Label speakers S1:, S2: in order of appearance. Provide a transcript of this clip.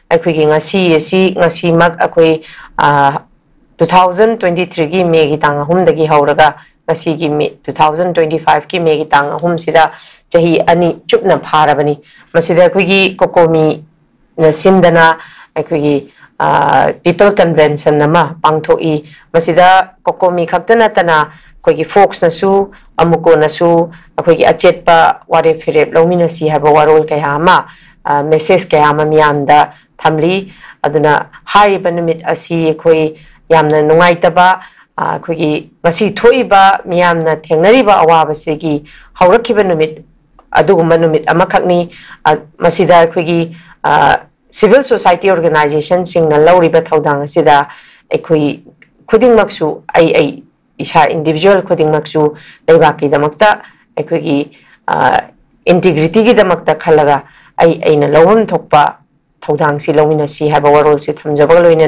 S1: ꯑꯩꯈꯣꯏꯒꯤ ꯉꯁꯤꯃꯛ ꯑꯩꯈꯣꯏ 2023 ꯒꯤ ꯃꯦꯒꯤ ꯇꯥꯡ 3 ꯗꯒꯤ ꯍꯧꯔꯒ ꯉꯁꯤꯒꯤ 2025 ꯒꯤ ꯃꯦꯒꯤ ꯇꯥꯡ 3 ꯁꯤꯗ ꯆꯍꯤ 2 ꯆꯨꯞꯅ ꯐꯥꯔꯕꯅꯤ ꯃꯁꯤꯗ ꯑꯩꯈꯣꯏꯒꯤ ꯀꯣꯀꯣꯃꯤ ꯅꯁꯤꯟꯗꯅ ꯑꯩꯈꯣꯏꯒꯤ people convention ꯑꯃ ꯄꯥꯡꯊꯣꯛꯏ ꯃꯁꯤꯗ ꯀꯣꯀꯣꯃꯤ ꯈꯛꯇ ꯅꯠꯇꯅ ꯑꯩꯈꯣꯏꯒꯤ ꯐꯣꯛꯁꯅꯁꯨ ꯑꯃꯨꯀꯣꯅꯁꯨ ꯑꯩꯈꯣꯏꯒꯤ ꯑꯆꯦꯠꯄ ꯋꯥꯔꯦꯞ ꯐꯤꯔꯦꯞ ꯂꯧꯃꯤꯟꯅꯁꯤ ꯍꯥꯏꯕ ꯋꯥꯔꯣꯜ ꯀꯌꯥ ꯑꯃ ꯃꯦꯁꯦꯖ ꯀꯌꯥ ꯑꯃ ꯃꯤꯌꯥꯝꯗ ꯊꯝꯂꯤ ꯑꯗꯨꯅ ꯍꯥꯏꯔꯤꯕ ꯅꯨꯃꯤꯠ ꯑꯁꯤ ꯑꯩꯈꯣꯏ ꯌꯥꯝꯅ ꯅꯨꯡꯉꯥꯏꯇꯕ ꯑꯩꯈꯣꯏꯒꯤ ꯉꯁꯤ ꯊꯣꯛꯏꯕ ꯃꯤꯌꯥꯝꯅ ꯊꯦꯡꯅꯔꯤꯕ ꯑꯋꯥꯕꯁꯤꯒꯤ ꯍꯧꯔꯛꯈꯤꯕ ꯅꯨꯃꯤꯠ ꯑꯗꯨꯒꯨꯝꯕ ꯅꯨꯃꯤꯠ ꯑꯃꯈꯛꯅꯤ ꯃꯁꯤꯗ ꯑꯩꯈꯣꯏꯒꯤ civil society organization singna lauriba thaudang asida ekhoi khudingmaksu ai isa individual khudingmaksu leibaki damakta ekhoigi integrity gi damakta khalaga aina lawam thokpa thaudang si lawina si haba warol si thamjaba loina